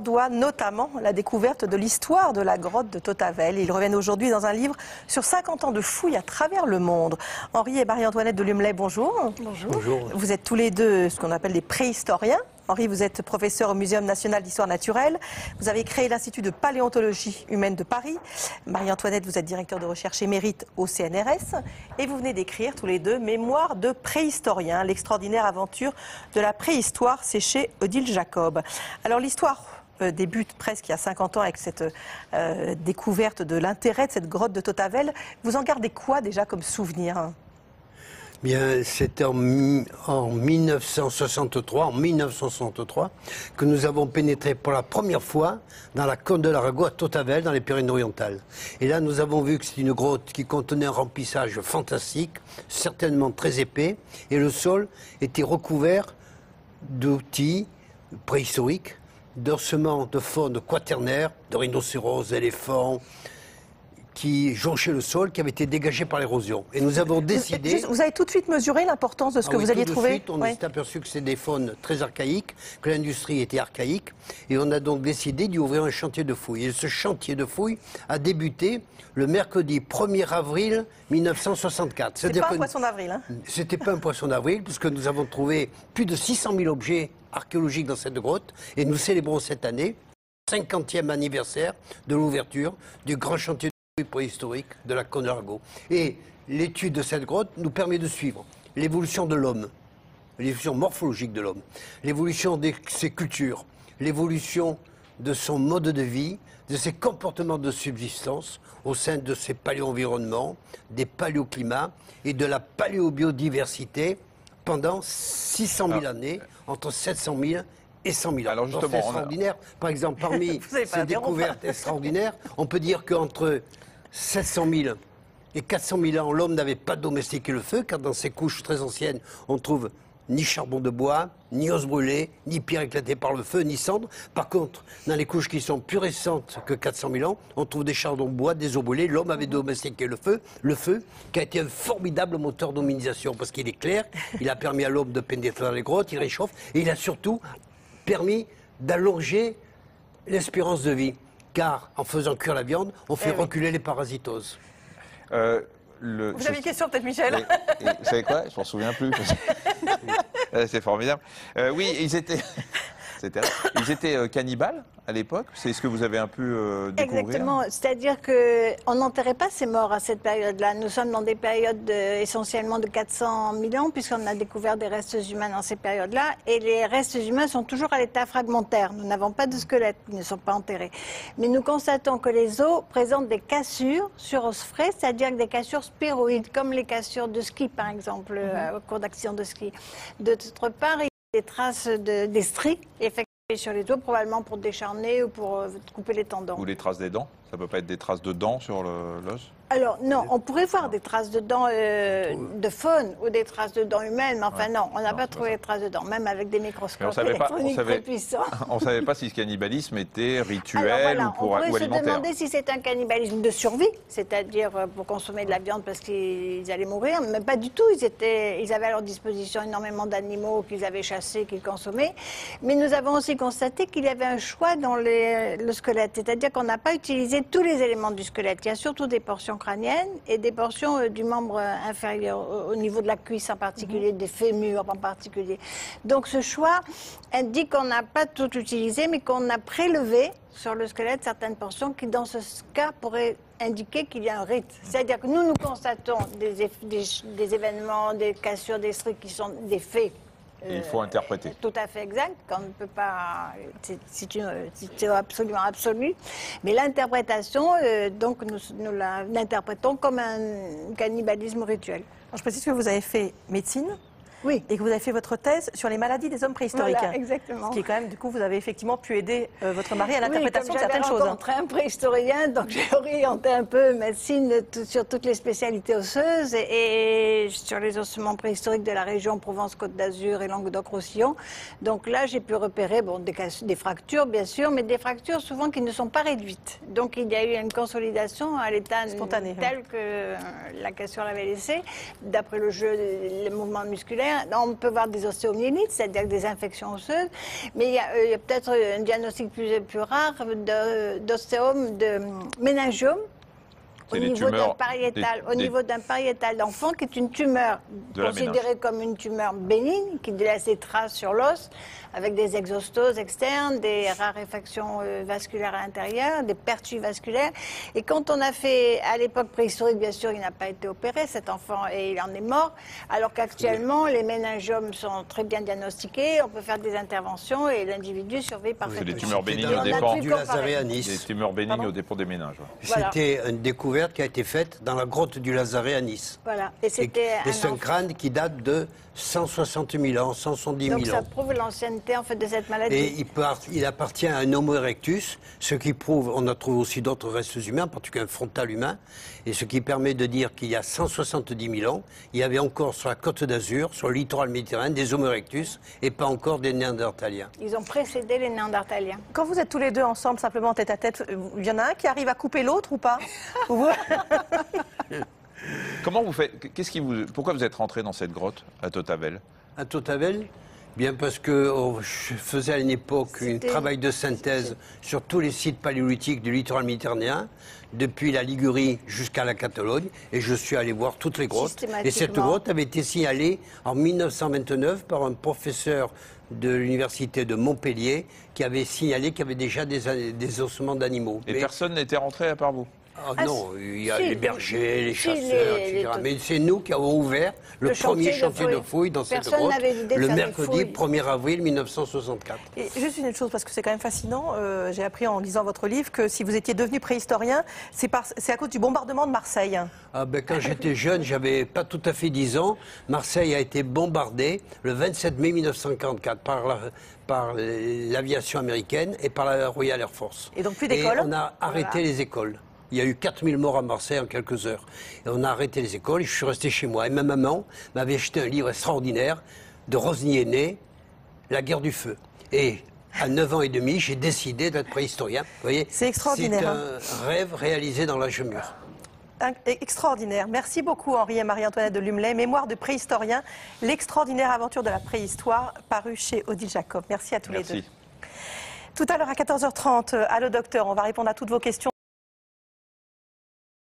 doit notamment la découverte de l'histoire de la grotte de Tautavel. Ils reviennent aujourd'hui dans un livre sur 50 ans de fouilles à travers le monde. Henri et Marie-Antoinette de Lumelay, bonjour. Bonjour. Bonjour. Vous êtes tous les deux ce qu'on appelle des préhistoriens. Henri, vous êtes professeur au Muséum national d'histoire naturelle. Vous avez créé l'Institut de paléontologie humaine de Paris. Marie-Antoinette, vous êtes directeur de recherche émérite au CNRS. Et vous venez d'écrire tous les deux Mémoire de préhistorien, l'extraordinaire aventure de la préhistoire, c'est chez Odile Jacob. Alors l'histoire débute presque il y a 50 ans avec cette découverte de l'intérêt de cette grotte de Tautavel. Vous en gardez quoi déjà comme souvenir ? Bien, c'était en 1963, que nous avons pénétré pour la première fois dans la côte de l'Arago à Tautavel, dans les Pyrénées-Orientales. Et là, nous avons vu que c'est une grotte qui contenait un remplissage fantastique, certainement très épais, et le sol était recouvert d'outils préhistoriques, d'ossements de faune quaternaire, de rhinocéros, d'éléphants, qui jonchaient le sol, qui avait été dégagé par l'érosion. Et nous avons décidé... Vous avez tout de suite mesuré l'importance de ce que vous alliez trouver. Tout de suite, on s'est aperçu que c'est des faunes très archaïques, que l'industrie était archaïque, et on a donc décidé d'y ouvrir un chantier de fouilles. Et ce chantier de fouilles a débuté le mercredi 1er avril 1964. C'était pas un poisson d'avril, hein ? C'était pas un poisson d'avril, puisque nous avons trouvé plus de 600 000 objets archéologiques dans cette grotte, et nous célébrons cette année le 50e anniversaire de l'ouverture du grand chantier préhistorique de la côte de l'Arago. Et l'étude de cette grotte nous permet de suivre l'évolution de l'homme, l'évolution morphologique de l'homme, l'évolution de ses cultures, l'évolution de son mode de vie, de ses comportements de subsistance au sein de ses paléo-environnements, des paléoclimats et de la paléobiodiversité pendant 600 000 années, entre 700 000 et 100 000 ans. Alors justement, c'est extraordinaire. Par exemple, parmi ces découvertes extraordinaires, on peut dire qu'entre 700 000 et 400 000 ans, l'homme n'avait pas domestiqué le feu, car dans ces couches très anciennes, on trouve ni charbon de bois, ni os brûlés, ni pierre éclatée par le feu, ni cendre. Par contre, dans les couches qui sont plus récentes que 400 000 ans, on trouve des charbons de bois, des os brûlés. L'homme avait domestiqué le feu qui a été un formidable moteur d'hominisation, parce qu'il est clair, il a permis à l'homme de pénétrer dans les grottes, il réchauffe, et il a surtout permis d'allonger l'espérance de vie. Car en faisant cuire la viande, on fait reculer les parasitoses. Vous avez une question peut-être, Michel ? Vous savez quoi? Je m'en souviens plus. C'est formidable. Oui, ils étaient cannibales à l'époque. C'est ce que vous avez un peu découvrir. Exactement. C'est-à-dire qu'on n'enterrait pas ces morts à cette période-là. Nous sommes dans des périodes essentiellement de 400 000 ans, puisqu'on a découvert des restes humains dans ces périodes-là. Et les restes humains sont toujours à l'état fragmentaire. Nous n'avons pas de squelettes, ils ne sont pas enterrés. Mais nous constatons que les os présentent des cassures sur os frais, c'est-à-dire des cassures spéroïdes, comme les cassures de ski, par exemple, au cours d'accidents de ski. D'autre part, il y a des traces d'estrie, effectivement, sur les os, probablement pour décharner ou pour couper les tendons. Ou les traces des dents? Ça peut pas être des traces de dents sur l'os? Alors non, on pourrait voir des traces de dents de faune ou des traces de dents humaines, mais enfin non, on n'a pas trouvé de traces de dents, même avec des microscopes électroniques très puissants. On ne savait pas si ce cannibalisme était rituel voilà, ou alimentaire. On pourrait se alimentaire. demander si c'est un cannibalisme de survie, c'est-à-dire pour consommer de la viande parce qu'ils allaient mourir, mais pas du tout. Ils avaient à leur disposition énormément d'animaux qu'ils avaient chassés, qu'ils consommaient. Mais nous avons aussi constaté qu'il y avait un choix dans le squelette, c'est-à-dire qu'on n'a pas utilisé tous les éléments du squelette. Il y a surtout des portions crâniennes et des portions du membre inférieur, au niveau de la cuisse en particulier, des fémurs en particulier. Donc ce choix indique qu'on n'a pas tout utilisé, mais qu'on a prélevé sur le squelette certaines portions qui, dans ce cas, pourraient indiquer qu'il y a un rite. C'est-à-dire que nous constatons des événements, des cassures, des stries qui sont des faits. Il faut interpréter. Tout à fait exact, qu'on ne peut pas. C'est absolument absolu. Mais l'interprétation, donc, nous l'interprétons comme un cannibalisme rituel. Alors, je précise que vous avez fait médecine. Oui. Et que vous avez fait votre thèse sur les maladies des hommes préhistoriques. Voilà, exactement. Ce qui est quand même, du coup, vous avez effectivement pu aider votre mari à l'interprétation de certaines choses. J'ai rencontré un préhistorien, donc j'ai orienté un peu médecine sur toutes les spécialités osseuses et sur les ossements préhistoriques de la région Provence-Côte d'Azur et Languedoc-Roussillon. Donc là, j'ai pu repérer des fractures, bien sûr, mais des fractures souvent qui ne sont pas réduites. Donc il y a eu une consolidation à l'état spontané, tel que la cassure l'avait laissé, d'après le jeu, les mouvements musculaires. vasculaires. On peut voir des ostéomyélites, c'est-à-dire des infections osseuses, mais il y a peut-être un diagnostic plus rare d'ostéome, de méningiome. Au niveau d'un pariétal d'enfant, qui est une tumeur considérée comme une tumeur bénigne, qui laisse des traces sur l'os, avec des exostoses externes, des raréfactions vasculaires à l'intérieur, des pertus vasculaires. Et quand on a fait, à l'époque préhistorique, bien sûr, il n'a pas été opéré, cet enfant, et il en est mort, alors qu'actuellement, les méningiomes sont très bien diagnostiqués, on peut faire des interventions et l'individu survit parfaitement. C'est des tumeurs bénignes au dépend du Lazaret à Nice. Des tumeurs bénignes au dépend des méninges. Voilà. C'était une découverte qui a été faite dans la grotte du Lazaret à Nice. Voilà. Et c'est un crâne qui date de 160 000 ans, 170 000 ans. Donc ça prouve l'ancienneté en fait de cette maladie. Et il appartient à un Homo erectus, ce qui prouve, on a trouvé aussi d'autres restes humains, en particulier un frontal humain, et ce qui permet de dire qu'il y a 170 000 ans, il y avait encore sur la Côte d'Azur, sur le littoral méditerranéen, des Homo erectus et pas encore des Néandertaliens. Ils ont précédé les Néandertaliens. Quand vous êtes tous les deux ensemble, simplement tête à tête, il y en a un qui arrive à couper l'autre ou pas? Comment vous faites? Pourquoi vous êtes rentré dans cette grotte à Tautavel? À Tautavel, bien parce que je faisais à une époque un travail de synthèse sur tous les sites paléolithiques du littoral méditerranéen, depuis la Ligurie jusqu'à la Catalogne, et je suis allé voir toutes les grottes. Et cette grotte avait été signalée en 1929 par un professeur de l'université de Montpellier qui avait signalé qu'il y avait déjà des ossements d'animaux. Et personne n'était rentré à part vous? Non, il y a les bergers, les chasseurs, etc. Mais c'est nous qui avons ouvert le premier chantier de fouilles dans cette grotte le mercredi 1er avril 1964. Et juste une chose, parce que c'est quand même fascinant, j'ai appris en lisant votre livre que si vous étiez devenu préhistorien, c'est à cause du bombardement de Marseille. Quand j'étais jeune, j'avais pas tout à fait 10 ans, Marseille a été bombardée le 27 mai 1944 par l'aviation américaine et par la Royal Air Force. Et donc plus d'écoles. Et on a arrêté les écoles. Il y a eu 4000 morts à Marseille en quelques heures. Et on a arrêté les écoles et je suis resté chez moi. Et ma maman m'avait acheté un livre extraordinaire de Rosny Aîné, La guerre du feu. Et à 9 ans et demi, j'ai décidé d'être préhistorien. Vous voyez, c'est extraordinaire. C'est un rêve réalisé dans l'âge mûr. Extraordinaire. Merci beaucoup Henri et Marie-Antoinette de Lumley. Mémoire de préhistorien, l'extraordinaire aventure de la préhistoire, paru chez Odile Jacob. Merci à tous les deux. Tout à l'heure à 14h30, Allô Docteur, on va répondre à toutes vos questions.